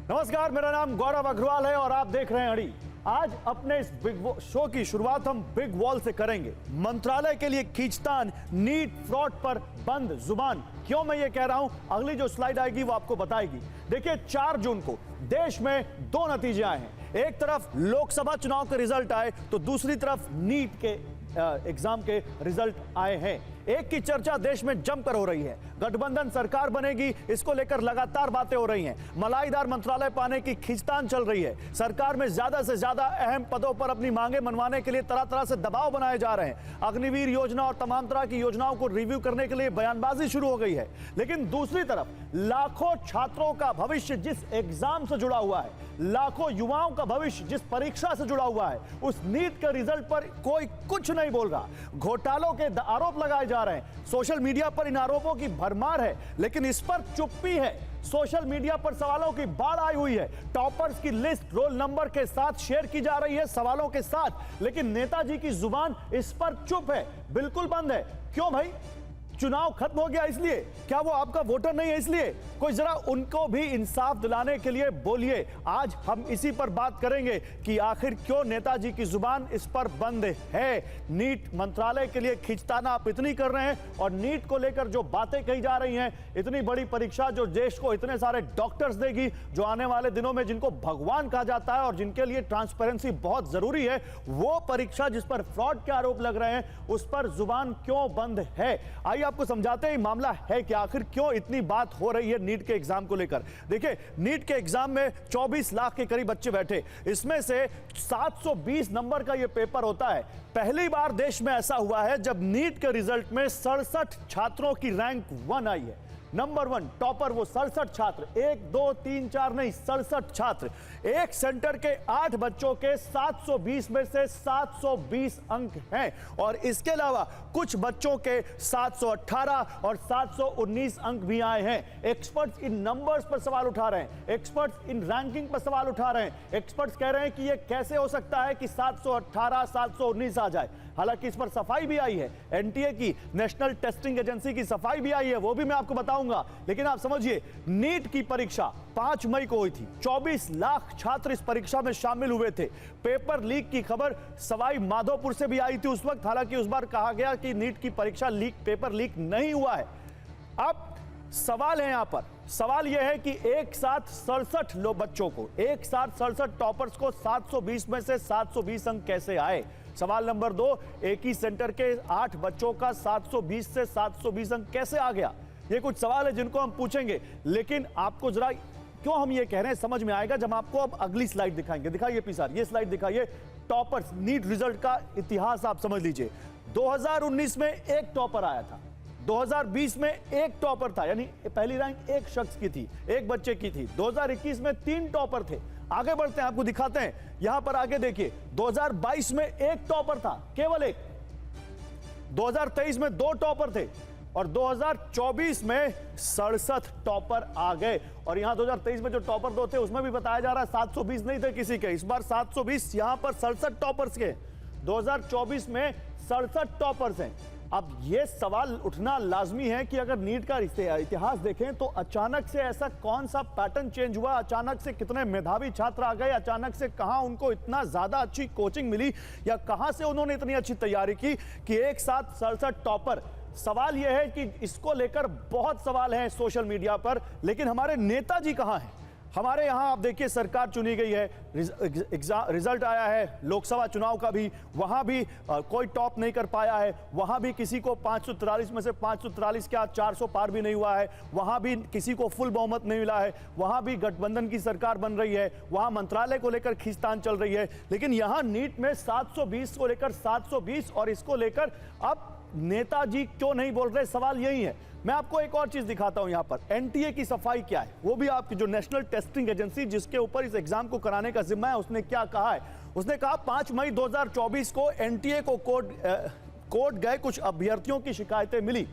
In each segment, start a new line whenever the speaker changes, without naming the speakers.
नमस्कार, मेरा नाम गौरव अग्रवाल है और आप देख रहे हैं अड़ी। आज अपने इस बिग शो की शुरुआत हम बिग वॉल से करेंगे। मंत्रालय के लिए खींचतान, नीट फ्रॉड पर बंद जुबान। क्यों मैं ये कह रहा हूं, अगली जो स्लाइड आएगी वो आपको बताएगी। देखिए, 4 जून को देश में 2 नतीजे आए हैं। एक तरफ लोकसभा चुनाव के रिजल्ट आए तो दूसरी तरफ नीट के एग्जाम के रिजल्ट आए हैं। एक की चर्चा देश में जमकर हो रही है, गठबंधन सरकार बनेगी, इसको लेकर लगातार बातें हो रही हैं। मलाईदार मंत्रालय पाने की खींचतान चल रही है। सरकार में ज्यादा से ज्यादा अहम पदों पर अपनी मांगे मनवाने के लिए तरह तरह से दबाव बनाए जा रहे हैं। अग्निवीर योजना और तमाम तरह की योजनाओं को रिव्यू करने के लिए बयानबाजी शुरू हो गई है। लेकिन दूसरी तरफ लाखों छात्रों का भविष्य जिस एग्जाम से जुड़ा हुआ है, लाखों युवाओं का भविष्य जिस परीक्षा से जुड़ा हुआ है, उस नीट के रिजल्ट पर कोई कुछ नहीं बोल रहा। घोटालों के आरोप लगाए जा रहे हैं। सोशल मीडिया पर इन आरोपों की भरमार है, लेकिन इस पर चुप्पी है। सोशल मीडिया पर सवालों की बाढ़ आई हुई है। टॉपर्स की लिस्ट रोल नंबर के साथ शेयर की जा रही है, सवालों के साथ, लेकिन नेताजी की जुबान इस पर चुप है, बिल्कुल बंद है। क्यों भाई? चुनाव खत्म हो गया इसलिए? क्या वो आपका वोटर नहीं है इसलिए? कोई जरा उनको भी इंसाफ दिलाने के लिए बोलिए। आज हम इसी पर बात करेंगे कि आखिर क्यों नेताजी की जुबान इस पर बंद है। नीट मंत्रालय के लिए खींचतान आप इतनी कर रहे हैं और नीट को लेकर जो बातें कही जा रही हैं, इतनी बड़ी परीक्षा जो देश को इतने सारे डॉक्टर्स देगी, जो आने वाले दिनों में जिनको भगवान कहा जाता है और जिनके लिए ट्रांसपेरेंसी बहुत जरूरी है, वो परीक्षा जिस पर फ्रॉड के आरोप लग रहे हैं, उस पर जुबान क्यों बंद है। आइए आपको समझाते हैं मामला है कि आखिर क्यों इतनी बात हो रही है नीट के एग्जाम को लेकर। देखिए, नीट के एग्जाम में 24 लाख के करीब बच्चे बैठे, इसमें से 720 नंबर का यह पेपर होता है। पहली बार देश में ऐसा हुआ है जब नीट के रिजल्ट में 67 छात्रों की रैंक 1 आई है। नंबर 1 टॉपर वो 67 छात्र, 1 2 3 4 नहीं, 67 छात्र। एक सेंटर के 8 बच्चों के 720 में से 720 अंक हैं और इसके अलावा कुछ बच्चों के 718 और 719 अंक भी आए हैं। एक्सपर्ट्स इन नंबर्स पर सवाल उठा रहे हैं, एक्सपर्ट्स इन रैंकिंग पर सवाल उठा रहे हैं। एक्सपर्ट्स कह रहे हैं कि यह कैसे हो सकता है कि 718 719 आ जाए। हालांकि इस पर सफाई भी आई है, एनटीए की नेशनल टेस्टिंग एजेंसी की सफाई भी आई है, वो भी मैं आपको बताऊंगा। लेकिन आप समझिए, नीट की परीक्षा 5 मई को हुई थी। 24 लाख छात्र इस परीक्षा में शामिल हुए थे। पेपर लीक की खबर सवाई माधोपुर से भी आई थी उस वक्त। हालांकि उस बार कहा गया कि नीट की परीक्षा पेपर लीक नहीं हुआ है। अब सवाल है, यहां पर सवाल यह है कि एक साथ 67 बच्चों को, एक साथ 67 टॉपर्स को 720 में से 720 अंक कैसे आए? सवाल नंबर 2, एक ही सेंटर के 8 बच्चों का 720 से 720 अंक कैसे आ गया? ये कुछ सवाल है जिनको हम पूछेंगे। लेकिन आपको जरा क्यों हम ये कह रहे हैं समझ में आएगा जब आपको अब अगली स्लाइड दिखाएंगे। दिखाइए पीसार, ये स्लाइड दिखाइए। टॉपर्स नीट रिजल्ट का इतिहास आप समझ लीजिए। 2019 में एक टॉपर आया था, 2020 में एक टॉपर था, यानी पहली रैंक एक शख्स की थी, एक बच्चे की थी। 2021 में 3 टॉपर थे। आगे बढ़ते हैं, आपको दिखाते हैं। यहां पर आगे देखिए, 2022 में एक टॉपर था, केवल एक। 2023 में 2 टॉपर थे और 2024 में 67 टॉपर आ गए। और यहां 2023 में जो टॉपर 2 थे उसमें भी बताया जा रहा है 720 नहीं थे किसी के, इस बार 720, यहां पर 67 टॉपर्स के। 2024 में 67 टॉपर्स हैं। अब यह सवाल उठना लाजमी है कि अगर नीट का इतिहास देखें तो अचानक से ऐसा कौन सा पैटर्न चेंज हुआ, अचानक से कितने मेधावी छात्र आ गए, अचानक से कहां उनको इतना ज्यादा अच्छी कोचिंग मिली, या कहां से उन्होंने इतनी अच्छी तैयारी की कि एक साथ 67 टॉपर। सवाल यह है कि इसको लेकर बहुत सवाल हैं सोशल मीडिया पर, लेकिन हमारे नेताजी कहां हैं? हमारे यहां आप देखिए, सरकार चुनी गई है, रिजल्ट आया है लोकसभा चुनाव का भी, वहां भी कोई टॉप नहीं कर पाया है। वहां भी किसी को 543 में से 543 क्या 400 पार भी नहीं हुआ है। वहां भी किसी को फुल बहुमत नहीं मिला है। वहां भी गठबंधन की सरकार बन रही है। वहां मंत्रालय को लेकर खींचतान चल रही है। लेकिन यहां नीट में 720 को लेकर 720, और इसको लेकर अब नेताजी क्यों नहीं बोल रहे? सवाल यही है। मैं आपको एक और चीज दिखाता हूं। यहां पर एनटीए की सफाई क्या है, वो भी आपकी जो नेशनल टेस्टिंग एजेंसी जिसके ऊपर इस एग्जाम को कराने का जिम्मा है, उसने क्या कहा है? उसने कहा 5 मई 2024 को एनटीए को कोर्ट गए, कुछ अभ्यर्थियों की शिकायतें मिली,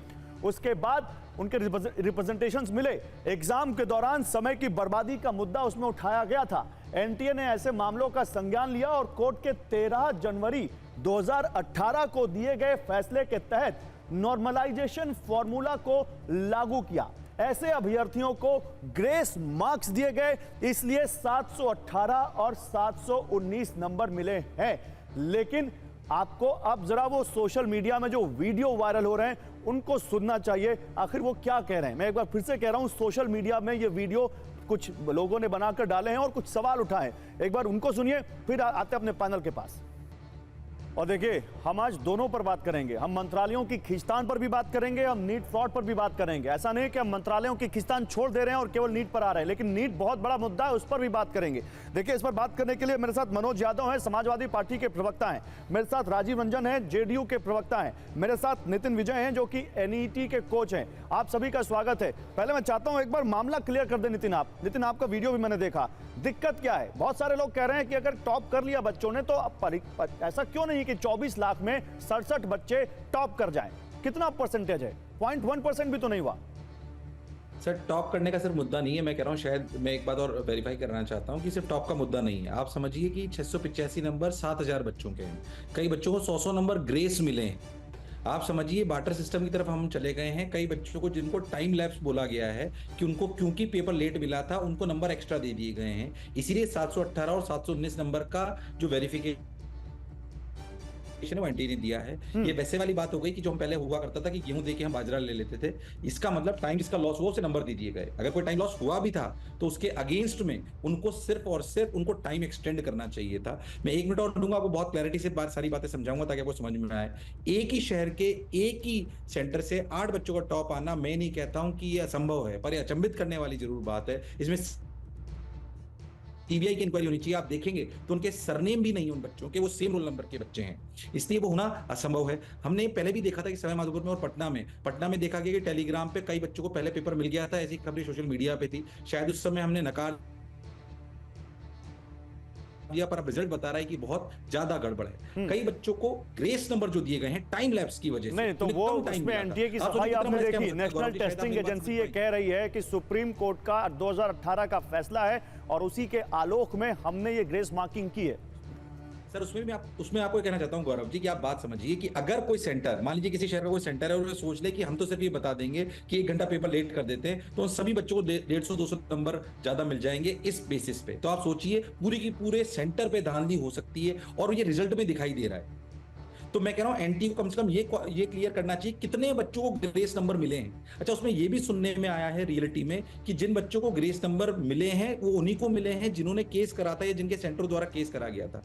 उसके बाद उनके रिप्रेजेंटेशंस मिले। एग्जाम के दौरान समय की बर्बादी का मुद्दा उसमें उठाया गया था। एनटीए ने ऐसे मामलों का संज्ञान लिया और कोर्ट के 13 जनवरी 2018 को दिए गए फैसले के तहत नॉर्मलाइजेशन फॉर्मूला को लागू किया। ऐसे अभ्यर्थियों को ग्रेस मार्क्स दिए गए, इसलिए 718 और 719 नंबर मिले हैं। लेकिन आपको अब जरा वो सोशल मीडिया में जो वीडियो वायरल हो रहे हैं उनको सुनना चाहिए, आखिर वो क्या कह रहे हैं। मैं एक बार फिर से कह रहा हूं, सोशल मीडिया में ये वीडियो कुछ लोगों ने बनाकर डाले हैं और कुछ सवाल उठाए, एक बार उनको सुनिए, फिर आते अपने पैनल के पास। और देखिए, हम आज दोनों पर बात करेंगे। हम मंत्रालयों की खींचतान पर भी बात करेंगे, हम नीट फ्रॉड पर भी बात करेंगे। ऐसा नहीं कि हम मंत्रालयों की खींचतान छोड़ दे रहे हैं और केवल नीट पर आ रहे हैं, लेकिन नीट बहुत बड़ा मुद्दा है, उस पर भी बात करेंगे। देखिए, इस पर बात करने के लिए मेरे साथ मनोज यादव हैं, समाजवादी पार्टी के प्रवक्ता हैं, मेरे साथ राजीव रंजन हैं, जेडीयू के प्रवक्ता हैं, मेरे साथ नितिन विजय हैं जो कि एनईटी के कोच हैं। आप सभी का स्वागत है। पहले मैं चाहता हूं एक बार मामला क्लियर कर दे नितिन। आपका वीडियो भी मैंने देखा, दिक्कत क्या है? बहुत सारे लोग कह रहे हैं कि अगर टॉप कर लिया बच्चों ने तो ऐसा क्यों नहीं कि 24 लाख में 67 बच्चे टॉप कर जाएं? कितना परसेंटेज है? 0.1% भी तो नहीं हुआ।
सर, टॉप करने का सिर्फ मुद्दा नहीं है। मैं कह रहा हूं, शायद मैं एक बात और वेरीफाई करना चाहता हूं कि सिर्फ टॉप का मुद्दा नहीं है। आप समझिए कि 685 नंबर 7000 बच्चों के हैं, कई बच्चों को 100 नंबर ग्रेस मिले हैं। आप समझिए बार्टर सिस्टम की तरफ हम चले गए हैं। कई बच्चों को जिनको टाइम लैप्स बोला गया है कि उनको क्योंकि पेपर लेट मिला था, उनको नंबर एक्स्ट्रा दे दिए गए हैं। इसीलिए 718 और 719 नंबर का जो वेरिफिकेशन एनटी ने दिया है, ये वैसे वाली बात हो गई कि जो हम पहले हुआ करता था कि गेहूं देके हम बाजरा ले लेते थे। इसका मतलब टाइम जिसका लॉस हुआ उसे नंबर दे दिए गए। अगर कोई टाइम लॉस हुआ भी था तो उसके अगेंस्ट में उनको सिर्फ और सिर्फ उनको टाइम एक्सटेंड करना चाहिए था। मैं 1 मिनट और दूंगा, आपको बहुत क्लैरिटी से सारी बातें समझाऊंगा ताकि आपको समझ में आए। एक ही शहर के एक ही सेंटर से 8 बच्चों का टॉप आना, मैं नहीं कहता हूं कि यह असंभव है, पर यह अचंभित करने वाली जरूर बात है। इसमें सीबीआई की इंक्वायरी होनी चाहिए। आप देखेंगे तो उनके सरनेम भी नहीं है उन बच्चों के, वो सेम रोल नंबर के बच्चे हैं, इसलिए वो होना असंभव है। हमने पहले भी देखा था कि सवाई माधोपुर में और पटना में देखा गया कि टेलीग्राम पे कई बच्चों को पहले पेपर मिल गया था। ऐसी खबरें सोशल मीडिया पे थी, शायद उस समय हमने नकार दिया, पर अब रिजल्ट बता रहा है कि बहुत ज्यादा गड़बड़ है। कई बच्चों को ग्रेस नंबर जो दिए गए हैं टाइम लैप्स की वजह से,
नहीं तो वो उसमें एनटीए की सफाई आपने देखी। नेशनल टेस्टिंग एजेंसी ये कह रही है कि सुप्रीम कोर्ट का 2018 का फैसला है और उसी के आलोक में हमने ये ग्रेस मार्किंग की है।
सर, उसमें आपको कहना चाहता हूं गौरव जी कि आप बात समझिए कि अगर कोई सेंटर, मान लीजिए किसी शहर का कोई सेंटर है और वो सोच ले कि हम तो सिर्फ ये बता देंगे कि 1 घंटा पेपर लेट कर देते हैं तो सभी बच्चों को 150-200 नंबर ज्यादा मिल जाएंगे इस बेसिस पे, तो आप सोचिए पूरी की पूरे सेंटर पे धांधली हो सकती है और ये रिजल्ट में दिखाई दे रहा है। तो मैं कह रहा हूं एनटी को कम से कम ये क्लियर करना चाहिए कितने बच्चों को ग्रेस नंबर मिले हैं। अच्छा, उसमें ये भी सुनने में आया है रियलिटी में कि जिन बच्चों को ग्रेस नंबर मिले हैं वो उन्हीं को मिले हैं जिन्होंने केस करा था या जिनके सेंटर द्वारा केस करा गया था।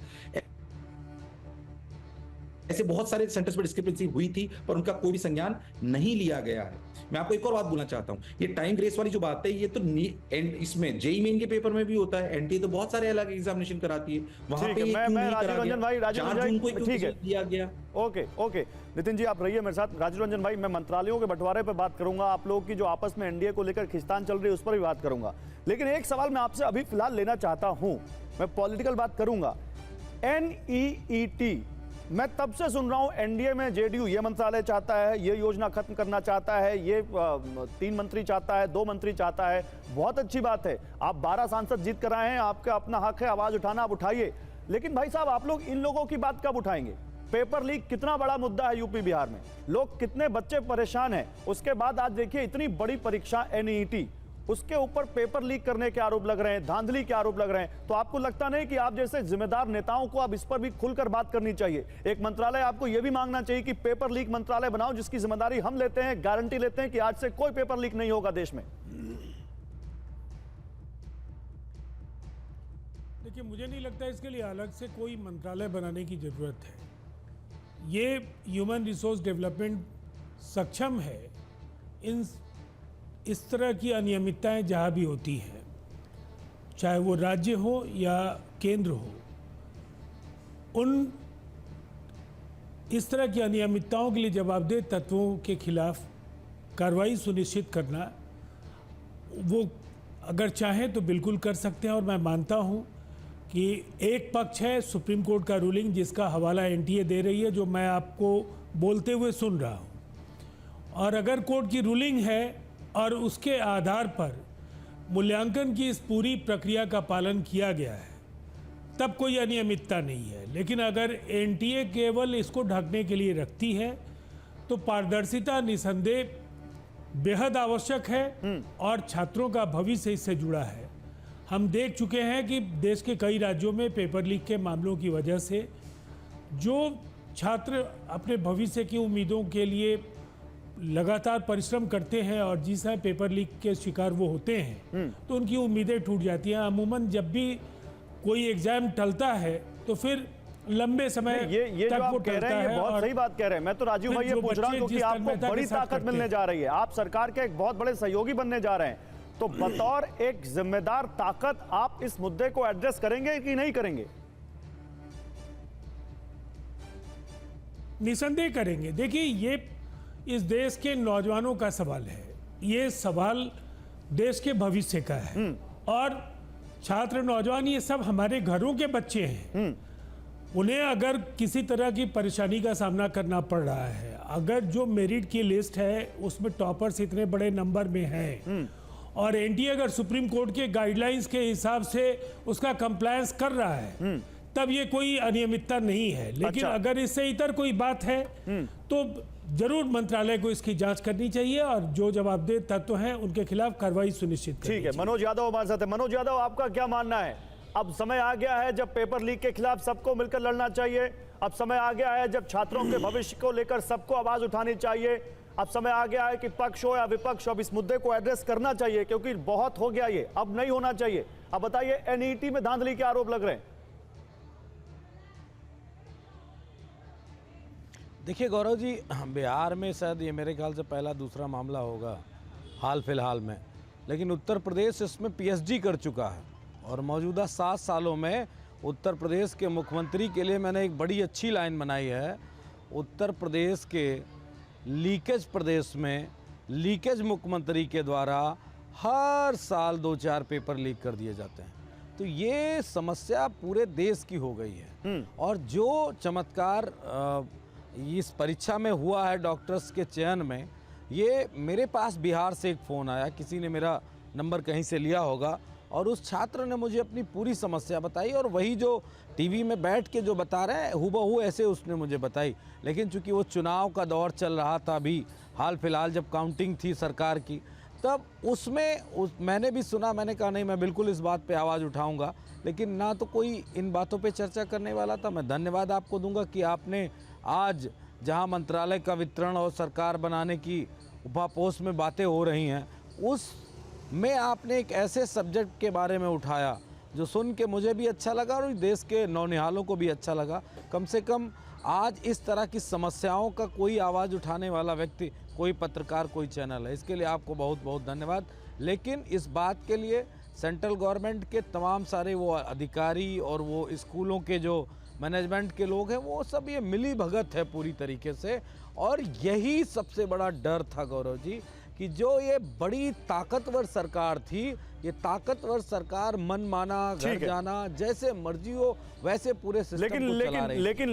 ऐसे बहुत सारे सेंटर्स पर डिस्क्रिपेंसी हुई थी पर उनका कोई भी संज्ञान नहीं लिया गया है। मैं आपको एक और बात बोलना चाहता हूं, ये टाइम ग्रेस वाली जो बात है ये तो इसमें जेईई मेन के पेपर में भी होता है। एनटी तो बहुत सारे अलग एग्जामिनेशन कराती है, वहां पे
मैं राजीव रंजन भाई, ठीक है,
दिया गया।
ओके नितिन जी आप रहिए मेरे साथ। राजीव रंजन भाई, मैं मंत्रालयों के बंटवारे पर बात करूंगा, आप लोगों की जो आपस में एनडीए को लेकर खिंचतान चल रही है उस पर भी बात करूंगा, लेकिन एक सवाल मैं आपसे अभी फिलहाल लेना चाहता हूं। मैं पॉलिटिकल बात करूंगा। एनईईटी मैं तब से सुन रहा हूं, एनडीए में जेडीयू ये मंत्रालय चाहता है, ये योजना खत्म करना चाहता है, ये 3 मंत्री चाहता है, 2 मंत्री चाहता है। बहुत अच्छी बात है, आप 12 सांसद जीत कर आए हैं, आपका अपना हक है आवाज उठाना, आप उठाइए। लेकिन भाई साहब, आप लोग इन लोगों की बात कब उठाएंगे? पेपर लीक कितना बड़ा मुद्दा है यूपी बिहार में, लोग कितने बच्चे परेशान हैं। उसके बाद आज देखिए इतनी बड़ी परीक्षा एनईईटी, उसके ऊपर पेपर लीक करने के आरोप लग रहे हैं, धांधली के आरोप लग रहे हैं। तो आपको लगता नहीं कि आप जैसे जिम्मेदार नेताओं को अब इस पर भी खुलकर बात करनी चाहिए? एक मंत्रालय आपको यह भी मांगना चाहिए कि पेपर लीक मंत्रालय बनाओ जिसकी जिम्मेदारी हम लेते हैं, गारंटी लेते हैं कि आज से कोई पेपर लीक नहीं होगा देश में।
देखिए, मुझे नहीं लगता इसके लिए अलग से कोई मंत्रालय बनाने की जरूरत है। ये ह्यूमन रिसोर्स डेवलपमेंट सक्षम है इस तरह की अनियमितताएं जहाँ भी होती हैं, चाहे वो राज्य हो या केंद्र हो, इस तरह की अनियमितताओं के लिए जवाबदेह तत्वों के खिलाफ कार्रवाई सुनिश्चित करना, वो अगर चाहें तो बिल्कुल कर सकते हैं। और मैं मानता हूं कि एक पक्ष है सुप्रीम कोर्ट का रूलिंग जिसका हवाला एनटीए दे रही है, जो मैं आपको बोलते हुए सुन रहा हूं। और अगर कोर्ट की रूलिंग है और उसके आधार पर मूल्यांकन की इस पूरी प्रक्रिया का पालन किया गया है, तब कोई अनियमितता नहीं है। लेकिन अगर एनटीए केवल इसको ढकने के लिए रखती है तो पारदर्शिता निसंदेह बेहद आवश्यक है और छात्रों का भविष्य इससे जुड़ा है। हम देख चुके हैं कि देश के कई राज्यों में पेपर लीक के मामलों की वजह से जो छात्र अपने भविष्य की उम्मीदों के लिए लगातार परिश्रम करते हैं और जिस समय पेपर लीक के शिकार वो होते हैं तो उनकी उम्मीदें टूट जाती हैं। अमूमन जब भी कोई एग्जाम टलता है तो फिर लंबे समय
ये
तक
जो
वो
आप कह रहे हैं
टलता
ये
है
बहुत
और
सही बात कह रहे हैं। मैं तो राजीव
फिर
भाई ये
जो
पूछ रहा हूं
बच्चे
क्योंकि
जिस
आपको
तन्मयता
बड़ी
के साथ
ताकत
करते
मिलने
हैं।
जा रही है, आप सरकार के एक बहुत बड़े सहयोगी बनने जा रहे हैं, तो बतौर एक जिम्मेदार ताकत आप इस मुद्दे को एड्रेस करेंगे कि नहीं करेंगे?
निसंदेह करेंगे। देखिए, ये इस देश के नौजवानों का सवाल है, ये सवाल देश के भविष्य का है और छात्र नौजवान ये सब हमारे घरों के बच्चे हैं। उन्हें अगर किसी तरह की परेशानी का सामना करना पड़ रहा है, अगर जो मेरिट की लिस्ट है उसमें टॉपर्स इतने बड़े नंबर में हैं और एनटीए अगर सुप्रीम कोर्ट के गाइडलाइंस के हिसाब से उसका कंप्लायंस कर रहा है तब ये कोई अनियमितता नहीं है। लेकिन
अच्छा।
अगर इससे इतर कोई बात है तो जरूर मंत्रालय को इसकी जांच करनी चाहिए और जो जवाबदेह तत्व हैं उनके खिलाफ कार्रवाई सुनिश्चित करनी
ठीक है,
चाहिए।
मनोज यादव हमारे साथ है। मनोज यादव, आपका क्या मानना है? अब समय आ गया है जब पेपर लीक के खिलाफ सबको मिलकर लड़ना चाहिए। अब समय आ गया है जब छात्रों के भविष्य को लेकर सबको आवाज उठानी चाहिए। अब समय आ गया है कि पक्ष हो या विपक्ष, अब इस मुद्दे को एड्रेस करना चाहिए क्योंकि बहुत हो गया, ये अब नहीं होना चाहिए। अब बताइए, एनईटी में धांधली के आरोप लग रहे हैं।
देखिए गौरव जी, बिहार में शायद ये मेरे ख्याल से पहला दूसरा मामला होगा हाल फिलहाल में, लेकिन उत्तर प्रदेश इसमें पीएचडी कर चुका है और मौजूदा 7 सालों में उत्तर प्रदेश के मुख्यमंत्री के लिए मैंने एक बड़ी अच्छी लाइन बनाई है। उत्तर प्रदेश के लीकेज प्रदेश में लीकेज मुख्यमंत्री के द्वारा हर साल 2-4 पेपर लीक कर दिए जाते हैं। तो ये समस्या पूरे देश की हो गई है और जो चमत्कार इस परीक्षा में हुआ है डॉक्टर्स के चयन में, ये मेरे पास बिहार से एक फ़ोन आया, किसी ने मेरा नंबर कहीं से लिया होगा और उस छात्र ने मुझे अपनी पूरी समस्या बताई और वही जो टीवी में बैठ के जो बता रहे हैं हूबहू ऐसे उसने मुझे बताई। लेकिन चूंकि वो चुनाव का दौर चल रहा था अभी हाल फिलहाल, जब काउंटिंग थी सरकार की, तब उसमें मैंने भी सुना, मैंने कहा नहीं मैं बिल्कुल इस बात पे आवाज़ उठाऊंगा। लेकिन ना तो कोई इन बातों पे चर्चा करने वाला था। मैं धन्यवाद आपको दूंगा कि आपने आज जहां मंत्रालय का वितरण और सरकार बनाने की उपापोष में बातें हो रही हैं, उस में आपने एक ऐसे सब्जेक्ट के बारे में उठाया जो सुन के मुझे भी अच्छा लगा और देश के नौनिहालों को भी अच्छा लगा। कम से कम आज इस तरह की समस्याओं का कोई आवाज़ उठाने वाला व्यक्ति, कोई पत्रकार, कोई चैनल है, इसके लिए आपको बहुत बहुत धन्यवाद। लेकिन इस बात के लिए सेंट्रल गवर्नमेंट के तमाम सारे वो अधिकारी और वो स्कूलों के जो मैनेजमेंट के लोग हैं, वो सब ये मिली भगत है पूरी तरीके से। और यही सबसे बड़ा डर था गौरव जी कि जो ये बड़ी ताकतवर सरकार थी, ये ताकतवर सरकार मनमाना, घर जाना, जैसे मर्जी हो वैसे पूरे सिस्टम को चला रही है।
लेकिन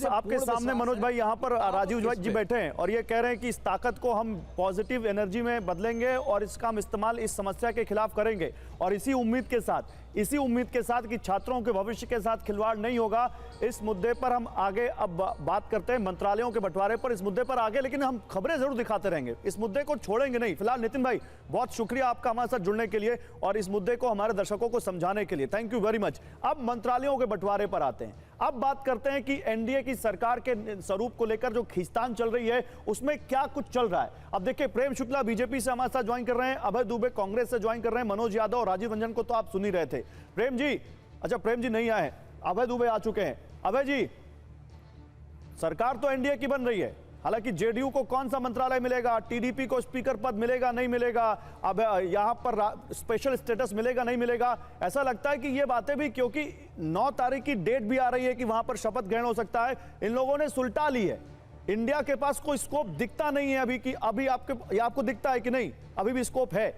आपके सामने मनोज भाई यहाँ पर राजीव जी बैठे हैं और ये कह रहे हैं कि इस ताकत को हम पॉजिटिव एनर्जी में बदलेंगे और इसका हम इस्तेमाल इस समस्या के खिलाफ करेंगे और इसी उम्मीद के साथ कि छात्रों के भविष्य के साथ खिलवाड़ नहीं होगा। इस मुद्दे पर हम आगे अब बात करते हैं, मंत्रालयों के बंटवारे पर, इस मुद्दे पर आगे, लेकिन हम खबरें जरूर दिखाते रहेंगे, इस मुद्दे को छोड़ेंगे नहीं। फिलहाल नितिन भाई, बहुत शुक्रिया आपका हमारे साथ जुड़ने के लिए और इस मुद्दे को हमारे दर्शकों को समझाने के लिए, थैंक यू वेरी मच। अब मंत्रालयों के बंटवारे पर आते हैं। अब बात करते हैं कि एनडीए की सरकार के स्वरूप को लेकर जो खींचतान चल रही है उसमें क्या कुछ चल रहा है। अब देखिए, प्रेम शुक्ला बीजेपी से हमारे साथ ज्वाइन कर रहे हैं, अभय दुबे कांग्रेस से ज्वाइन कर रहे हैं, मनोज यादव और राजीव रंजन को तो आप सुन ही रहे थे। प्रेम जी, अच्छा प्रेम जी नहीं आए, अभय दुबे आ चुके हैं। अभय जी, सरकार तो एनडीए की बन रही है, हालांकि जेडीयू को कौन सा मंत्रालय मिलेगा, टीडीपी को स्पीकर पद मिलेगा नहीं मिलेगा, अब यहां पर स्पेशल स्टेटस मिलेगा नहीं मिलेगा, ऐसा लगता है कि ये बातें भी, क्योंकि 9 तारीख की डेट भी आ रही है कि वहां पर शपथ ग्रहण हो सकता है, इन लोगों ने सुलटा ली है। इंडिया के पास कोई स्कोप दिखता नहीं है अभी, कि अभी आपको दिखता है कि नहीं अभी भी स्कोप है?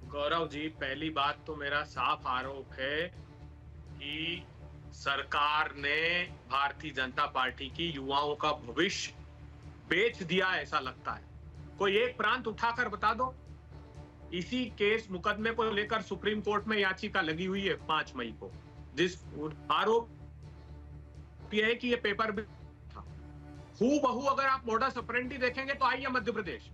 गौरव जी, पहली बात तो मेरा साफ आरोप है कि सरकार ने भारतीय जनता पार्टी की युवाओं का भविष्य बेच दिया, ऐसा लगता है। कोई एक प्रांत उठाकर बता दो। इसी केस मुकदमे को लेकर सुप्रीम कोर्ट में याचिका लगी हुई है 5 मई को, जिस आरोप यह है कि ये पेपर था हूबहू। अगर आप मोडस ऑपरेंडी देखेंगे तो आइए मध्य प्रदेश,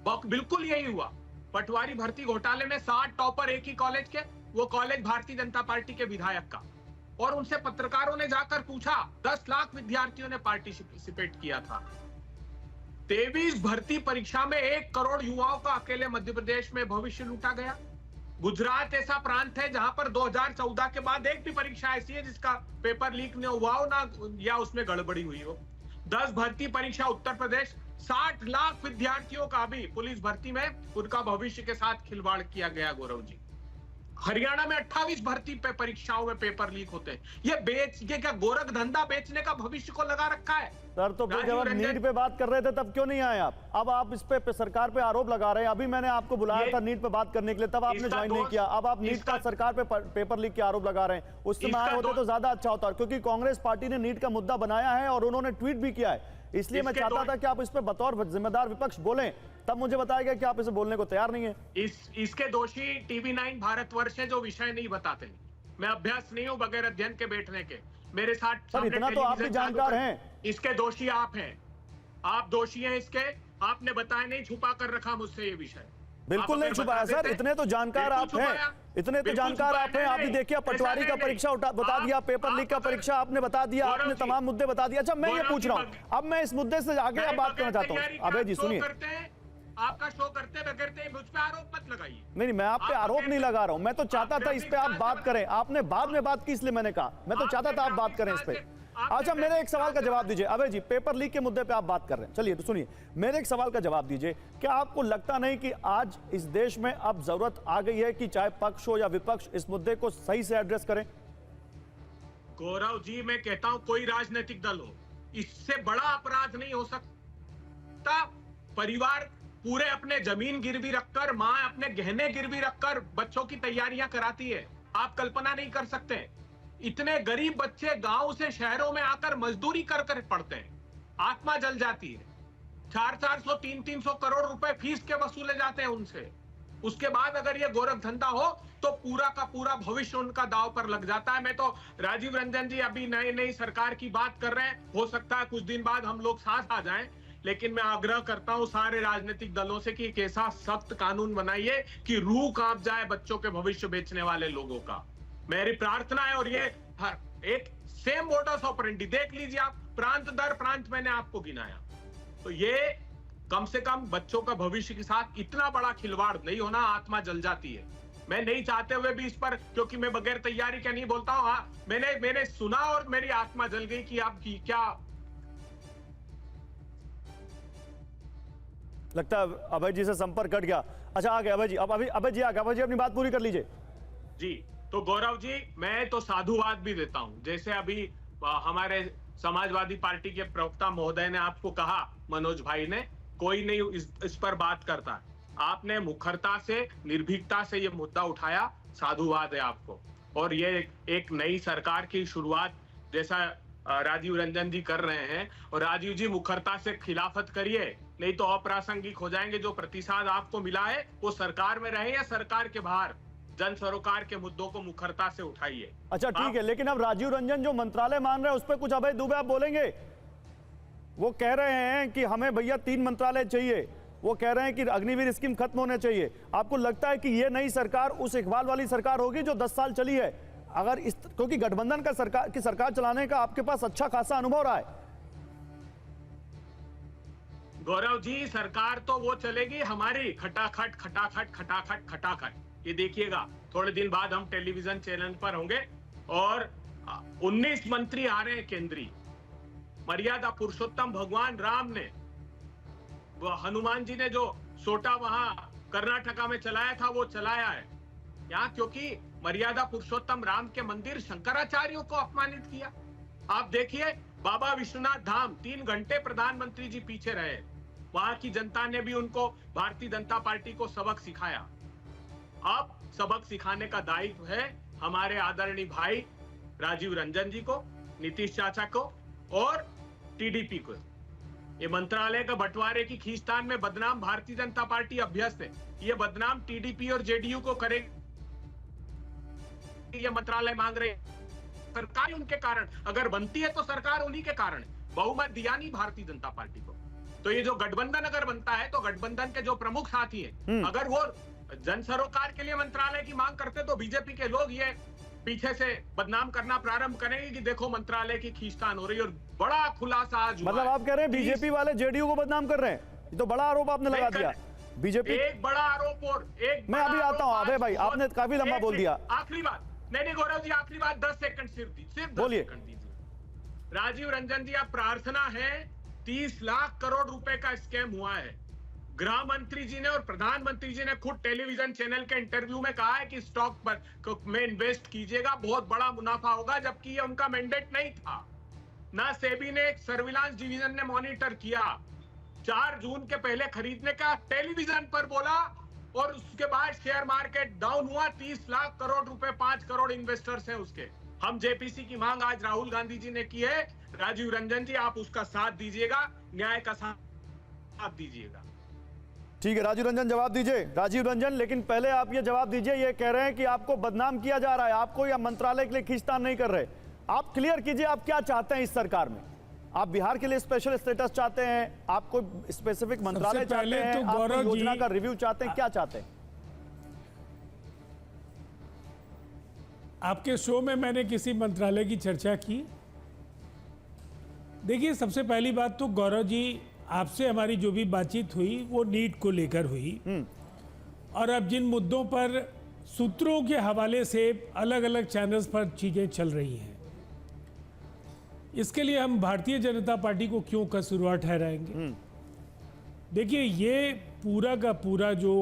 बिल्कुल यही हुआ। पटवारी भर्ती घोटाले में 60 टॉपर एक ही कॉलेज के, वो कॉलेज भारतीय जनता पार्टी के विधायक का, और उनसे पत्रकारों ने जाकर पूछा, 10 लाख विद्यार्थियों ने पार्टिसिपेट किया था। 23 भर्ती परीक्षा में 1 करोड़ युवाओं का अकेले मध्य प्रदेश में भविष्य लूटा गया। गुजरात ऐसा प्रांत है जहां पर 2014 के बाद एक भी परीक्षा ऐसी है जिसका पेपर लीक न हुआ हो ना, या उसमें गड़बड़ी हुई हो। 10 भर्ती परीक्षा उत्तर प्रदेश, 60 लाख विद्यार्थियों का भी पुलिस भर्ती में उनका भविष्य के साथ खिलवाड़ किया गया। गौरव जी, हरियाणा में 28 भर्ती पे परीक्षाओं में पेपर लीक होते हैं। ये क्या गोरख धंधा बेचने का भविष्य को लगा रखा है?
सर तो फिर जब आप नीट पे बात कर रहे थे तब क्यों नहीं आए आप? अब आप इस पे सरकार पे आरोप लगा रहे हैं। अभी मैंने आपको बुलाया था नीट पे बात करने के लिए, तब आपने ज्वाइन नहीं किया। अब आप नीट का सरकार पे पेपर लीक के आरोप लगा रहे हैं। उस समय आए होते तो ज्यादा अच्छा होता, क्योंकि कांग्रेस पार्टी ने नीट का मुद्दा बनाया है और उन्होंने ट्वीट भी किया है। इसलिए मैं चाहता था कि आप इस पे बतौर जिम्मेदार विपक्ष बोलें, तब मुझे बताया गया कि आप इसे बोलने को तैयार नहीं है।
इसके दोषी टीवी9 भारतवर्ष है, जो विषय नहीं बताते। मैं अभ्यास नहीं हूं बगैर अध्ययन के बैठने के। मेरे साथ
सर इतना तो आप भी जानकार हैं।
इसके दोषी आप हैं, आप दोषी हैं इसके। आपने बताया नहीं, छुपा कर रखा मुझसे ये विषय।
बिल्कुल नहीं छुपाया सर, इतने तो जानकार आप हैं, इतने तो जानकार आप हैं। आप भी देखिए, पटवारी का परीक्षा बता दिया, पेपर लीक का परीक्षा आपने बता दिया, आपने तमाम मुद्दे बता दिया। अच्छा मैं ये पूछ रहा हूँ, अब मैं इस मुद्दे से आगे अब बात करना चाहता हूँ। अभय जी सुनिए,
आपका शो करते बगैरते मुझ पे आरोप मत लगाइए।
नहीं मैं आप पे आरोप नहीं लगा रहा हूं। मैं तो चाहता था इस पे आप बात करें। आपने बाद में बात की इसलिए मैंने कहा, मैं तो चाहता था आप बात करें इस पे। अच्छा मेरे एक सवाल का जवाब दीजिए अभय जी, पेपर लीक के मुद्दे पे आप बात कर रहे हैं, चलिए तो सुनिए मेरे एक सवाल का जवाब दीजिए। क्या आपको लगता नहीं कि आज इस देश में अब जरूरत आ गई है कि चाहे पक्ष हो या विपक्ष इस मुद्दे को सही से एड्रेस करें?
गौरव जी, मैं कहता हूं कोई राजनीतिक दल हो, इससे बड़ा अपराध नहीं हो सकता। परिवार पूरे अपने जमीन गिरवी रखकर, मां अपने गहने गिरवी रखकर बच्चों की तैयारियां कराती है। आप कल्पना नहीं कर सकते, इतने गरीब बच्चे गांव से शहरों में आकर मजदूरी कर कर पढ़ते हैं, आत्मा जल जाती है। 400-400 300-300 करोड़ रुपए फीस के वसूले जाते हैं उनसे। उसके बाद अगर ये गोरख धंधा हो तो पूरा का पूरा भविष्य उनका दांव पर लग जाता है। मैं तो राजीव रंजन जी अभी नई सरकार की बात कर रहे हैं, हो सकता है कुछ दिन बाद हम लोग साथ आ जाएं, लेकिन मैं आग्रह करता हूं सारे राजनीतिक दलों से कि एक ऐसा सख्त कानून बनाइए कि रूह कांप जाए बच्चों के भविष्य बेचने वाले लोगों का। मेरी प्रार्थना है। और ये हर एक सेम मोडस ऑपरेंडी देख लीजिए आप, प्रांत दर प्रांत मैंने आपको गिनाया। तो ये कम से कम बच्चों का भविष्य के साथ इतना बड़ा खिलवाड़ नहीं होना, आत्मा जल जाती है। मैं नहीं चाहते हुए भी इस पर, क्योंकि मैं बगैर तैयारी के नहीं बोलता हूं। हाँ, मैंने सुना और मेरी आत्मा जल गई कि आप क्या
लगता है अभय जी से संपर्क कट गया। अच्छा आ गया अभय जी, अब अभी अभय जी आ गया। अभय जी अपनी बात पूरी कर लीजिए।
जी तो गौरव जी, मैं तो साधुवाद भी देता हूं। जैसे अभी हमारे समाजवादी पार्टी के प्रवक्ता महोदय ने आपको कहा, मनोज भाई ने, कोई नहीं इस पर बात करता। आपने मुखरता से, निर्भीकता से ये मुद्दा उठाया, साधुवाद है आपको। और ये एक नई सरकार की शुरुआत जैसा राजीव रंजन जी कर रहे हैं, और राजीव जी मुखरता से खिलाफत करिए, नहीं तो अप्रासंगिक हो जाएंगे। जो प्रतिसाद आपको मिला है वो सरकार में रहे या सरकार के बाहर, जन सरोकार के मुद्दों को मुखरता से उठाइए।
अच्छा ठीक है, लेकिन अब राजीव रंजन जो मंत्रालय मान रहे हैं उस पर कुछ अभय दुबे आप बोलेंगे? वो कह रहे हैं कि हमें भैया 3 मंत्रालय चाहिए, वो कह रहे हैं कि अग्निवीर स्कीम खत्म होने चाहिए। आपको लगता है कि ये नई सरकार उस इकबाल वाली सरकार होगी जो 10 साल चली है? अगर इस, क्योंकि गठबंधन का सरकार चलाने का आपके पास अच्छा खासा अनुभव रहा है।
गौरव जी, सरकार तो वो चलेगी हमारी, खटाखट खटाखट खटाखट खटाखट। ये देखिएगा, थोड़े दिन बाद हम टेलीविजन चैनल पर होंगे और 19 मंत्री आ रहे हैं केंद्रीय। मर्यादा पुरुषोत्तम भगवान राम ने, वो हनुमान जी ने जो सोटा वहां कर्नाटका में चलाया था वो चलाया है यहाँ, क्योंकि मर्यादा पुरुषोत्तम राम के मंदिर शंकराचार्यों को अपमानित किया। आप देखिए, बाबा विश्वनाथ धाम 3 घंटे प्रधानमंत्री जी पीछे रहे, वहां की जनता ने भी उनको, भारतीय जनता पार्टी को सबक सिखाया। अब सबक सिखाने का दायित्व है हमारे आदरणीय भाई राजीव रंजन जी को, नीतीश चाचा को और टीडीपी को। ये मंत्रालय का बंटवारे की खींचतान में बदनाम भारतीय जनता पार्टी अभ्यस्त है, ये बदनाम टीडीपी और जेडीयू को करेगी। ये मंत्रालय मांग रहे, सरकार उनके कारण, अगर बनती है तो सरकार उन्हीं के कारण, बहुमत दिया नहीं भारतीय जनता पार्टी को। तो ये जो गठबंधन अगर बनता है तो गठबंधन के जो प्रमुख साथी हैं, अगर वो जन सरोकार के लिए मंत्रालय की मांग करते तो बीजेपी के लोग ये पीछे से बदनाम करना प्रारंभ करेंगे कि देखो मंत्रालय की खींचतान हो रही है। और बड़ा खुलासा आज हुआ
मतलब
है।
आप कह रहे हैं बीजेपी वाले जेडीयू को बदनाम कर रहे हैं, ये तो बड़ा आरोप आपने लगा दिया। बीजेपी
एक बड़ा आरोप और एक
मैं अभी आता हूं अभय भाई, आपने काफी लंबा बोल दिया।
आखिरी बात, नहीं गौरव जी, आखिरी बात 10 सेकंड सिर्फ 10
बोलिए।
सेकंड दीजिए। राजीव रंजन जी, अब प्रार्थना है, 30 लाख करोड़ रुपए का स्कैम हुआ है। गृह मंत्री जी ने और प्रधानमंत्री जी ने खुद टेलीविजन चैनल के इंटरव्यू में कहा है कि स्टॉक पर में इन्वेस्ट कीजिएगा, बहुत बड़ा मुनाफा होगा, जबकि ये उनका मैंडेट नहीं था। ना सेबी ने एक सर्विलांस डिवीजन ने मॉनिटर किया। 4 जून के पहले खरीदने का टेलीविजन पर बोला और उसके बाद शेयर मार्केट डाउन हुआ। 30 लाख करोड़ रुपए, 5 करोड़ इन्वेस्टर्स हैं उसके। हम जेपीसी की मांग आज राहुल गांधी जी ने की है। राजीव रंजन जी, आप उसका साथ दीजिएगा, न्याय का साथ दीजिएगा।
ठीक है राजीव रंजन, जवाब दीजिए। राजीव रंजन, लेकिन पहले आप ये जवाब दीजिए, ये कह रहे हैं कि आपको बदनाम किया जा रहा है, आपको या मंत्रालय के लिए खींचतान नहीं कर रहे। आप क्लियर कीजिए, आप क्या चाहते हैं इस सरकार में? आप बिहार के लिए स्पेशल स्टेटस चाहते हैं, आपको स्पेसिफिक मंत्रालय चाहते हैं,
तो
आप
गौरव
योजना
जी,
का रिव्यू चाहते हैं, क्या चाहते हैं?
आपके शो में मैंने किसी मंत्रालय की चर्चा की? देखिए, सबसे पहली बात तो गौरव जी, आपसे हमारी जो भी बातचीत हुई वो नीट को लेकर हुई, और अब जिन मुद्दों पर सूत्रों के हवाले से अलग अलग चैनल्स पर चीजें चल रही हैं, इसके लिए हम भारतीय जनता पार्टी को क्यों कसूरवार ठहराएंगे? देखिए, ये पूरा का पूरा जो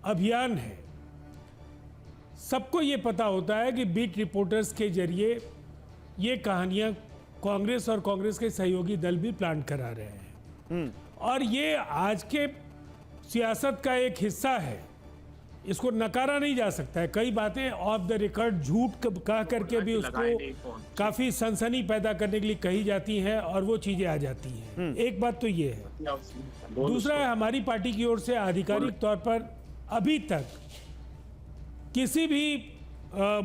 अभियान है, सबको ये पता होता है कि बीट रिपोर्टर्स के जरिए ये कहानियां कांग्रेस और कांग्रेस के सहयोगी दल भी प्लान करा रहे हैं, और ये आज के सियासत का एक हिस्सा है, इसको नकारा नहीं जा सकता है। कई बातें ऑफ द रिकॉर्ड झूठ कह करके भी उसको काफी सनसनी पैदा करने के लिए कही जाती हैं और वो चीजें आ जाती हैं। एक बात तो ये है। दूसरा है, हमारी पार्टी की ओर से आधिकारिक तौर पर अभी तक किसी भी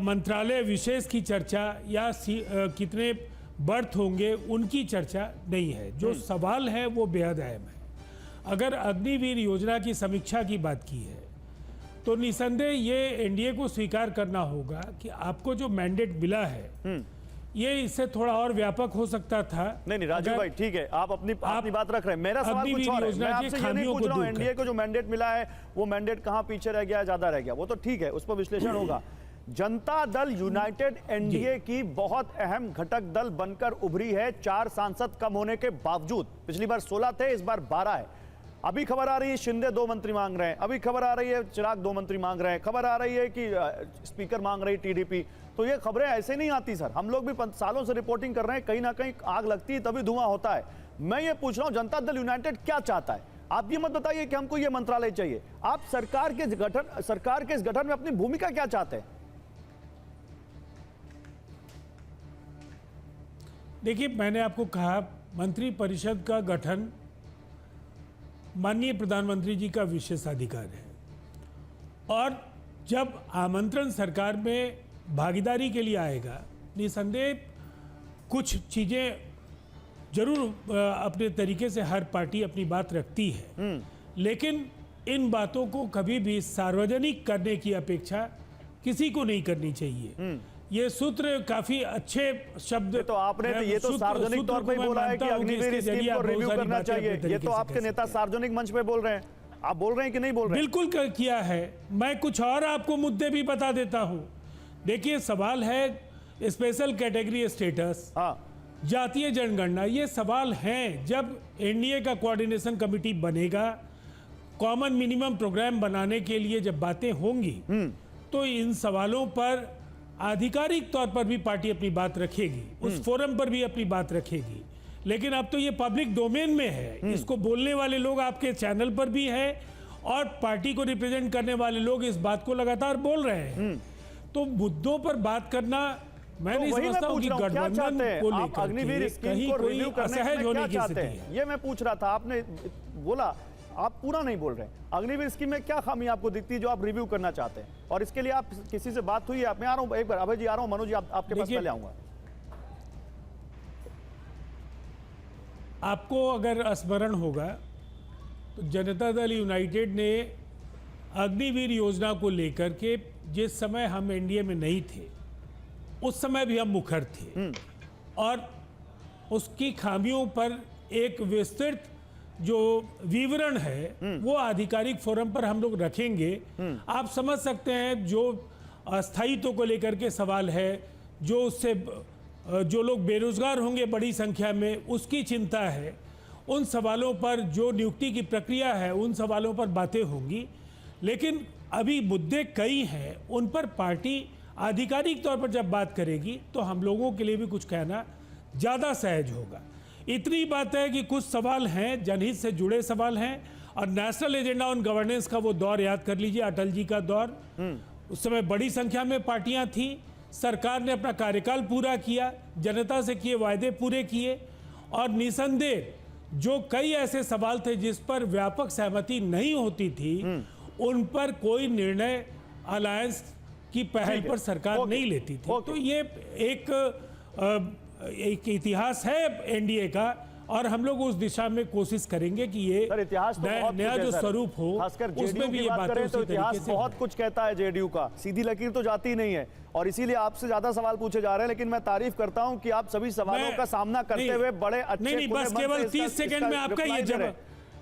मंत्रालय विशेष की चर्चा या कितने बर्थ होंगे उनकी चर्चा नहीं है। जो सवाल है वो बेहद अहम है। अगर अग्निवीर योजना की समीक्षा की बात की है तो निसंदेह ये एनडीए को स्वीकार करना होगा कि आपको जो मैंडेट मिला है ये इससे थोड़ा और व्यापक हो सकता था।
नहीं राजू भाई, ठीक है, आप अपनी बात रख रहे हैं। मेरा सवाल कुछ और है। मैं आपसे ये नहीं पूछ रहा हूँ एनडीए को जो मैंडेट मिला है वो मैंडेट कहाँ पीछे रह गया, ज्यादा रह गया, वो तो ठीक है, उस पर विश्लेषण होगा। जनता दल यूनाइटेड एनडीए की बहुत अहम घटक दल बनकर उभरी है, 4 सांसद कम होने के बावजूद। पिछली बार 16 थे, इस बार 12 है। अभी खबर आ रही है शिंदे 2 मंत्री मांग रहे हैं, अभी खबर आ रही है चिराग 2 मंत्री मांग रहे हैं, खबर आ रही है कि स्पीकर मांग रही टीडीपी। तो ये खबरें ऐसे नहीं आती सर, हम लोग भी सालों से रिपोर्टिंग कर रहे हैं, कहीं ना कहीं आग लगती है तभी धुआं होता है। मैं ये पूछ रहा हूं जनता दल यूनाइटेड क्या चाहता है? आप ये मत बताइए कि हमको ये मंत्रालय चाहिए, आप सरकार के इस गठन में अपनी भूमिका क्या चाहते हैं?
देखिए, मैंने आपको कहा मंत्री परिषद का गठन माननीय प्रधानमंत्री जी का विशेषाधिकार है, और जब आमंत्रण सरकार में भागीदारी के लिए आएगा, निसंदेह कुछ चीज़ें जरूर अपने तरीके से हर पार्टी अपनी बात रखती है, लेकिन इन बातों को कभी भी सार्वजनिक करने की अपेक्षा किसी को नहीं करनी चाहिए। ये सूत्र काफी अच्छे शब्द,
तो आपने ये तो सार्वजनिक तौर पर बोला है कि अग्निवीर स्कीम को रिव्यू करना चाहिए, ये तो आपके नेता सार्वजनिक मंच पे बोल रहे हैं, आप बोल रहे हैं कि नहीं बोल रहे हैं?
बिल्कुल किया है। मैं कुछ और आपको मुद्दे भी बता देता हूं। देखिए, सवाल है स्पेशल कैटेगरी स्टेटस, जातीय जनगणना, ये सवाल हैं। जब एनडीए का कोऑर्डिनेशन कमेटी बनेगा, कॉमन मिनिमम प्रोग्राम बनाने के लिए जब बातें होंगी, तो इन सवालों पर आधिकारिक तौर पर भी पार्टी अपनी बात रखेगी, उस फोरम पर भी अपनी बात रखेगी। लेकिन अब तो ये पब्लिक डोमेन में है, इसको बोलने वाले लोग आपके चैनल पर भी है, और पार्टी को रिप्रेजेंट करने वाले लोग इस बात को लगातार बोल रहे हैं। तो मुद्दों पर बात करना, मैं नहीं समझता हूं कि गठबंधन को लेकर
अग्निवीर स्कीम को रिव्यू करने में क्या चाहते हैं, ये मैं पूछ रहा था। आपने बोला, आप पूरा नहीं बोल रहे। अग्निवीर स्कीम में क्या खामी आपको दिखती है जो आप रिव्यू करना चाहते हैं, और इसके लिए आप किसी से बात हुई है? मैं आ रहा हूं एक बार, अभय जी आ रहा हूं, मनोज जी आपके पास पहले आऊंगा।
आपको अगर स्मरण होगा तो जनता दल यूनाइटेड ने अग्निवीर योजना को लेकर के जिस समय हम एनडीए में नहीं थे उस समय भी हम मुखर थे और उसकी खामियों पर एक विस्तृत जो विवरण है वो आधिकारिक फोरम पर हम लोग रखेंगे। आप समझ सकते हैं जो अस्थायित्व को लेकर के सवाल है, जो उससे जो लोग बेरोजगार होंगे बड़ी संख्या में उसकी चिंता है, उन सवालों पर जो नियुक्ति की प्रक्रिया है उन सवालों पर बातें होंगी। लेकिन अभी मुद्दे कई हैं, उन पर पार्टी आधिकारिक तौर पर जब बात करेगी तो हम लोगों के लिए भी कुछ कहना ज़्यादा सहज होगा। इतनी बात है कि कुछ सवाल हैं, जनहित से जुड़े सवाल हैं और नेशनल एजेंडा ऑन गवर्नेंस का वो दौर याद कर लीजिए, अटल जी का दौर। उस समय बड़ी संख्या में पार्टियां थी, सरकार ने अपना कार्यकाल पूरा किया, जनता से किए वायदे पूरे किए और निसंदेह जो कई ऐसे सवाल थे जिस पर व्यापक सहमति नहीं होती थी उन पर कोई निर्णय अलायंस की पहल पर सरकार नहीं लेती थी। तो ये एक इतिहास है एनडीए का और हम लोग उस दिशा में कोशिश करेंगे कि ये
इतिहास तो
नया जो स्वरूप हो उसमें भी ये बातें
तो इतिहास बहुत कुछ कहता है जेडीयू का, सीधी लकीर तो जाती नहीं है और इसीलिए आपसे ज्यादा सवाल पूछे जा रहे हैं। लेकिन मैं तारीफ करता हूं कि आप सभी सवालों का सामना करते हुए बड़े अच्छे
नहीं, बस केवल 30 सेकंड में आपका ये जवाब।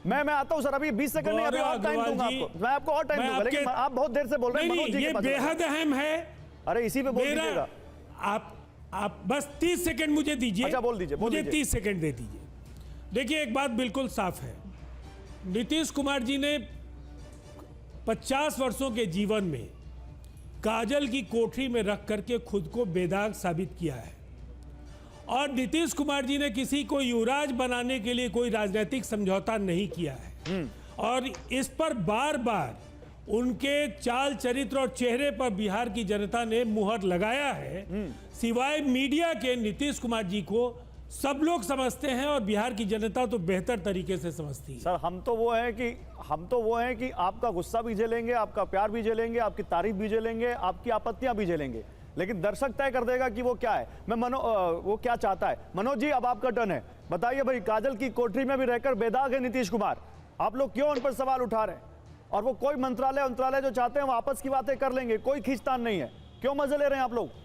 मैं आता हूं सर, अभी 20 सेकंड में अभी और टाइम दूंगा आपको, मैं आपको और टाइम दूंगा, लेकिन आप बहुत देर से बोल रहे हैं। मनोज जी
ये बेहद अहम है।
अरे इसी पे बोल दीजिएगा
आप बस 30 सेकंड मुझे दीजिए।
अच्छा बोल दीजिए,
मुझे 30 सेकंड दे दीजिए। देखिए एक बात बिल्कुल साफ है, नीतीश कुमार जी ने 50 वर्षों के जीवन में काजल की कोठरी में रख करके खुद को बेदाग साबित किया है और नीतीश कुमार जी ने किसी को युवराज बनाने के लिए कोई राजनीतिक समझौता नहीं किया है और इस पर बार बार उनके चाल चरित्र और चेहरे पर बिहार की जनता ने मुहर लगाया है। सिवाय मीडिया के नीतीश कुमार जी को सब लोग समझते हैं और बिहार की जनता तो बेहतर तरीके से समझती है।
सर हम तो वो हैं कि आपका गुस्सा भी झेलेंगे, आपका प्यार भी झेलेंगे, आपकी तारीफ भी झेलेंगे, आपकी आपत्तियां भी झेलेंगे, लेकिन दर्शक तय कर देगा कि वो क्या है, वो क्या चाहता है। मनोज जी अब आपका टर्न है, बताइए भाई, काजल की कोठरी में भी रहकर बेदाग है नीतीश कुमार, आप लोग क्यों उन पर सवाल उठा रहे हैं? और वो कोई मंत्रालय जो चाहते हैं वो आपस की बातें कर लेंगे, कोई खींचतान नहीं है, क्यों मजे ले रहे हैं आप लोग?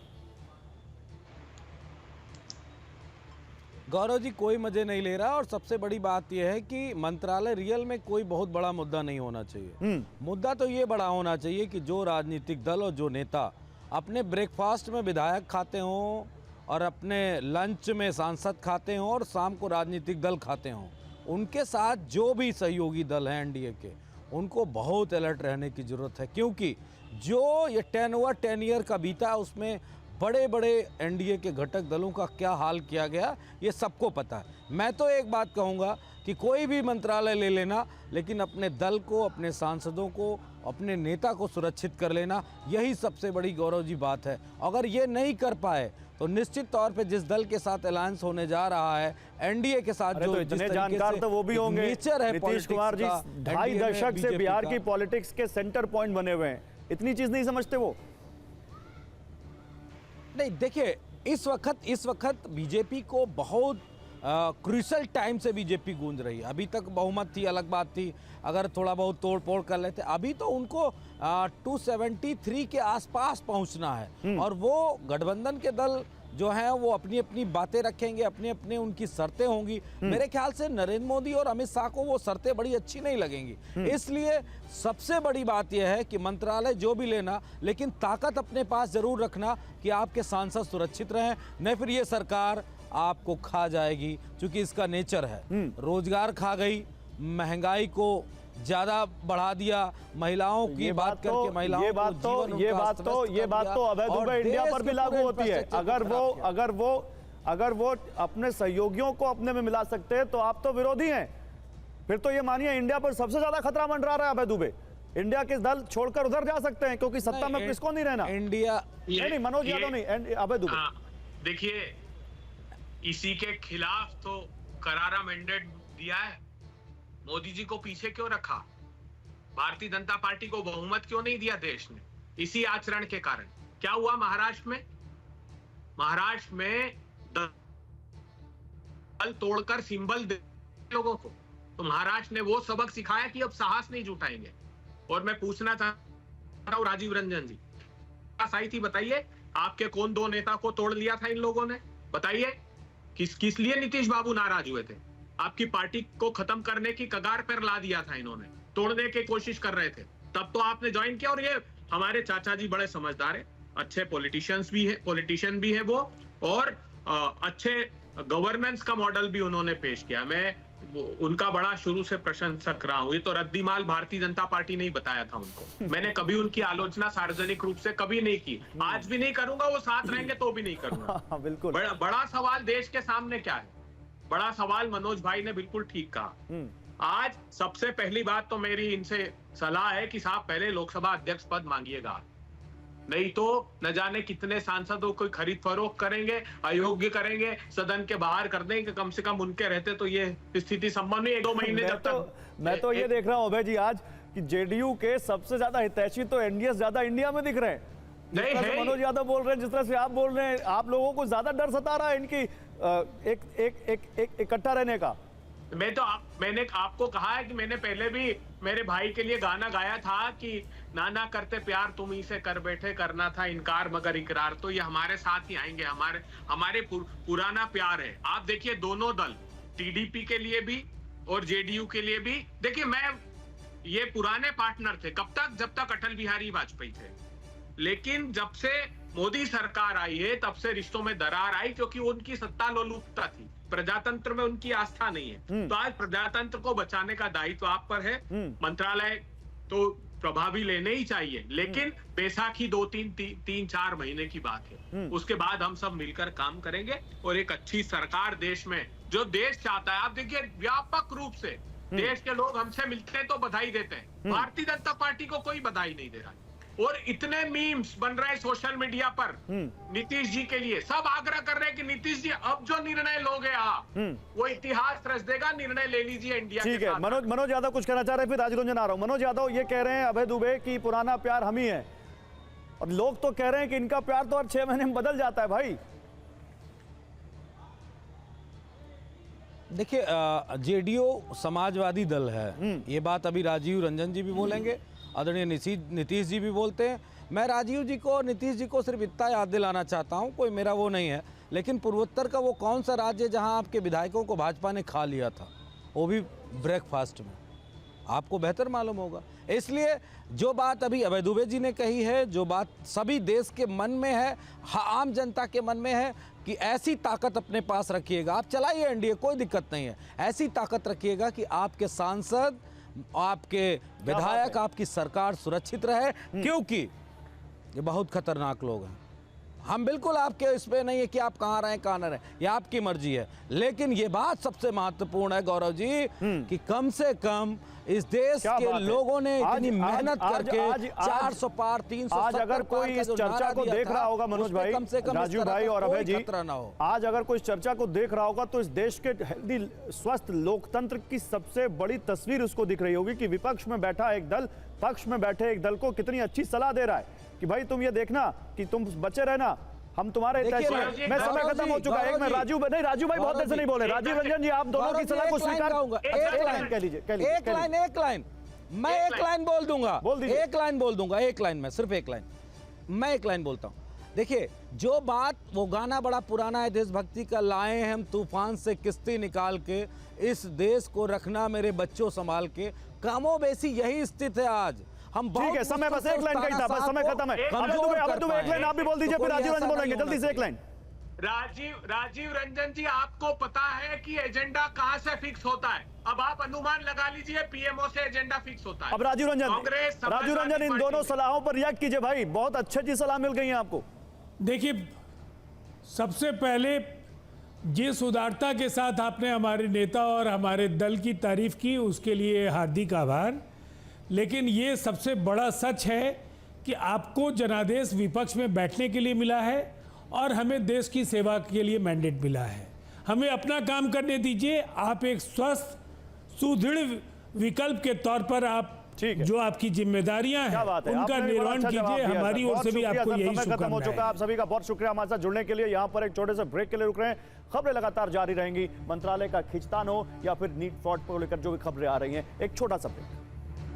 गौरव जी कोई मजे नहीं ले रहा और सबसे बड़ी बात यह है कि मंत्रालय रियल में कोई बहुत बड़ा मुद्दा नहीं होना चाहिए। मुद्दा तो ये बड़ा होना चाहिए कि जो राजनीतिक दल और जो नेता अपने ब्रेकफास्ट में विधायक खाते हों और अपने लंच में सांसद खाते हों और शाम को राजनीतिक दल खाते हों, उनके साथ जो भी सहयोगी दल हैं एनडीए के, उनको बहुत अलर्ट रहने की ज़रूरत है, क्योंकि जो ये 10 ईयर का बीता उसमें बड़े बड़े एनडीए के घटक दलों का क्या हाल किया गया ये सबको पता है। मैं तो एक बात कहूँगा कि कोई भी मंत्रालय ले लेना, लेकिन अपने दल को, अपने सांसदों को, अपने नेता को सुरक्षित कर लेना, यही सबसे बड़ी गौरव जी बात है। अगर ये नहीं कर पाए तो निश्चित तौर पे जिस दल के साथ अलायंस होने जा रहा है एनडीए के साथ, जो
तो इतने जानकार तो वो भी होंगे, नीतीश कुमार जी 2.5 दशक से बिहार की पॉलिटिक्स के सेंटर पॉइंट बने हुए हैं, इतनी चीज नहीं समझते वो?
नहीं देखिए, इस वक्त बीजेपी को बहुत क्रूशल टाइम से बीजेपी गूंज रही है। अभी तक बहुमत थी, अलग बात थी, अगर थोड़ा बहुत तोड़ फोड़ कर लेते, अभी तो उनको 273 के आसपास पहुंचना है और वो गठबंधन के दल जो हैं वो अपनी अपनी बातें रखेंगे, अपने अपने उनकी शर्तें होंगी। मेरे ख्याल से नरेंद्र मोदी और अमित शाह को वो शर्तें बड़ी अच्छी नहीं लगेंगी। इसलिए सबसे बड़ी बात यह है कि मंत्रालय जो भी लेना, लेकिन ताकत अपने पास जरूर रखना कि आपके सांसद सुरक्षित रहें, नहीं फिर ये सरकार आपको खा जाएगी, क्योंकि इसका नेचर है। रोजगार खा गई, महंगाई को ज्यादा बढ़ा दिया, महिलाओं की बात करके महिलाओं
ये बात तो अभय दुबे इंडिया पर भी लागू होती है। अगर वो अपने सहयोगियों को अपने में मिला सकते हैं तो आप तो विरोधी हैं। फिर तो ये मानिए इंडिया पर सबसे ज्यादा खतरा मंडरा रहा है अभय दुबे। इंडिया के दल छोड़कर उधर जा सकते हैं क्योंकि सत्ता में किसको नहीं रहना।
इंडिया
नहीं, मनोज यादव नहीं, अभय दुबे।
देखिए, इसी के खिलाफ तो करारा मैंडेट दिया है। मोदी जी को पीछे क्यों रखा? भारतीय जनता पार्टी को बहुमत क्यों नहीं दिया देश ने? इसी आचरण के कारण। क्या हुआ महाराष्ट्र में? महाराष्ट्र में बल तोड़कर सिंबल दे लोगों को। तो महाराष्ट्र ने वो सबक सिखाया कि अब साहस नहीं जुटाएंगे। और मैं पूछना चाहता हूँ राजीव रंजन जी, आई थी, बताइए आपके कौन दो नेता को तोड़ लिया था इन लोगों ने? बताइए किस लिए नीतीश बाबू नाराज हुए थे? आपकी पार्टी को खत्म करने की कगार पर ला दिया था इन्होंने, तोड़ने की कोशिश कर रहे थे, तब तो आपने ज्वाइन किया। और ये हमारे चाचा जी बड़े समझदार है, अच्छे पॉलिटिशियन भी है वो, और अच्छे गवर्नेंस का मॉडल भी उन्होंने पेश किया। मैं उनका बड़ा शुरू से प्रशंसक रहा हूं। ये तो रद्दीमाल भारतीय जनता पार्टी ने ही बताया था उनको। मैंने कभी उनकी आलोचना सार्वजनिक रूप से कभी नहीं की, आज भी नहीं करूंगा, वो साथ रहेंगे तो भी नहीं करूंगा।
बिल्कुल।
बड़ा सवाल देश के सामने क्या है? बड़ा सवाल मनोज भाई ने बिल्कुल ठीक कहा। आज सबसे पहली बात तो मेरी इनसे सलाह है कि साहब पहले लोकसभा अध्यक्ष पद मांगिएगा, नहीं तो न जाने कितने सांसदों को खरीद फरोख्त करेंगे, अयोग्य करेंगे, सदन के बाहर कर देंगे। कम से कम उनके रहते तो ये स्थिति संभव नहीं। 1-2 महीने जब तक
मैं तो ये देख रहा हूँ अभय जी आज कि जेडीयू के सबसे ज्यादा हितैषी तो एनडीए ज्यादा इंडिया में दिख रहे हैं। जिस तरह से मनोज यादव बोल रहे हैं, जिस तरह से आप बोल रहे हैं, आप लोगों को ज्यादा डर सता रहा है इनकी एक इकट्ठा रहने का।
मैंने आपको कहा है कि मैंने पहले भी मेरे भाई के लिए गाना गाया था कि नाना करते प्यार तुम ही से कर बैठे, करना था इनकार मगर इकरार। तो ये हमारे साथ ही आएंगे, हमारे पुराना प्यार है। आप देखिए दोनों दल, टीडीपी के लिए भी और जेडीयू के लिए भी, देखिए ये पुराने पार्टनर थे कब तक? जब तक अटल बिहारी वाजपेयी थे। लेकिन जब से मोदी सरकार आई है तब से रिश्तों में दरार आई, क्योंकि उनकी सत्ता लोलुपता थी, प्रजातंत्र में उनकी आस्था नहीं है। तो आज प्रजातंत्र को बचाने का दायित्व आप पर है। मंत्रालय तो प्रभावी लेने ही चाहिए, लेकिन बैसाखी 2-3-4 महीने की बात है, उसके बाद हम सब मिलकर काम करेंगे और एक अच्छी सरकार देश में, जो देश चाहता है। आप देखिए व्यापक रूप से देश के लोग हमसे मिलते हैं तो बधाई देते हैं, भारतीय जनता पार्टी को कोई बधाई नहीं दे रहा है। और इतने मीम्स बन रहे हैं सोशल मीडिया पर नीतीश जी के लिए, सब आग्रह कर रहे हैं कि नीतीश जी अब जो निर्णय लोगे आप वो इतिहास रच देगा, निर्णय ले लीजिए इंडिया के साथ।
ठीक है, मनोज यादव कुछ कहना चाह रहे हैं, फिर राजीव रंजन आ रहा हूं। मनोज यादव ये कह रहे हैं अभय दुबे की पुराना प्यार हम ही है, और लोग तो कह रहे हैं कि इनका प्यार तो हर 6 महीने में बदल जाता है भाई।
देखिए जेडीयू समाजवादी दल है, ये बात अभी राजीव रंजन जी भी बोलेंगे, आदरणीय नीतीश जी भी बोलते हैं। मैं राजीव जी को, नीतीश जी को सिर्फ इतना याद दिलाना चाहता हूं, कोई मेरा वो नहीं है, लेकिन पूर्वोत्तर का वो कौन सा राज्य जहां आपके विधायकों को भाजपा ने खा लिया था, वो भी ब्रेकफास्ट में, आपको बेहतर मालूम होगा। इसलिए जो बात अभी अभय दुबे जी ने कही है, जो बात सभी देश के मन में है, आम जनता के मन में है, कि ऐसी ताकत अपने पास रखिएगा, आप चलाइए एनडीए, कोई दिक्कत नहीं है, ऐसी ताकत रखिएगा कि आपके सांसद, आपके विधायक, आपकी सरकार सुरक्षित रहे, क्योंकि ये बहुत खतरनाक लोग हैं। हम बिल्कुल आपके इस पे नहीं है कि आप कहाँ रहें कहाँ न रहें, ये आपकी मर्जी है, लेकिन ये बात सबसे महत्वपूर्ण है गौरव जी कि कम से कम इस देश के लोगों ने इतनी मेहनत करके 400 पार 300,
आज अगर कोई इस चर्चा को देख रहा होगा मनोज भाई, राजीव भाई और अभय जी, आज अगर कोई इस चर्चा को देख रहा होगा तो इस देश के हेल्दी स्वस्थ लोकतंत्र की सबसे बड़ी तस्वीर उसको दिख रही होगी कि विपक्ष में बैठा एक दल पक्ष में बैठे एक दल को कितनी अच्छी सलाह दे रहा है कि भाई तुम ये देखना कि तुम बचे रहना, हम तुम्हारे मैं समय खत्म हो चुका है। एक मैं राजीव भाई बहुत देर से नहीं बोले, राजीव रंजन जी आप दोनों की सलाह को स्वीकार एक लाइन कह लीजिए,
एक लाइन मैं एक लाइन बोल दूंगा, एक लाइन बोल दूंगा, एक लाइन में सिर्फ एक लाइन मैं एक लाइन बोलता हूं। देखिए जो बात, वो गाना बड़ा पुराना है देशभक्ति का, लाए हैं हम तूफान से किश्ती निकाल के, इस देश को रखना मेरे बच्चों संभाल के, कामों बेसी यही स्थिति है आज। हम
ठीक है, समय बस एक लाइन का ही था, बस समय खत्म है। अब तुम एक लाइन आप भी बोल दीजिए, फिर राजीव रंजन बोलेंगे, जल्दी से एक लाइन।
राजीव रंजन जी आपको पता है कि एजेंडा कहां से फिक्स होता है? अब आप अनुमान लगा लीजिए, पीएमओ से एजेंडा फिक्स होता है।
अब राजीव रंजन इन दोनों सलाहों पर रिएक्ट कीजिए भाई, बहुत अच्छी सलाह मिल गई है आपको।
देखिए सबसे पहले जिस उदारता के साथ आपने हमारे नेता और हमारे दल की तारीफ की, उसके लिए हार्दिक आभार। लेकिन ये सबसे बड़ा सच है कि आपको जनादेश विपक्ष में बैठने के लिए मिला है और हमें देश की सेवा के लिए मैंडेट मिला है। हमें अपना काम करने दीजिए, आप एक स्वस्थ सुदृढ़ विकल्प के तौर पर आप
ठीक है।
जो आपकी जिम्मेदारियां
क्या
हैं
बात है,
उनका
आपने भी बड़ा
निर्वहन
अच्छा जवाब
कीजिए।
दिया,
हमारी
सर।
ओर
बहुत
से भी
शुक्रिया,
आपको
सर।
यही
समय खत्म हो चुका है।
शुभकामनाएं।
आप सभी का बहुत शुक्रिया हमारे साथ जुड़ने के लिए। यहाँ पर एक छोटे से ब्रेक के लिए रुक रहे हैं। खबरें लगातार जारी रहेंगी, मंत्रालय का खींचतान हो या फिर नीट फ्रॉड को लेकर जो भी खबरें आ रही हैं। एक छोटा सा ब्रेक।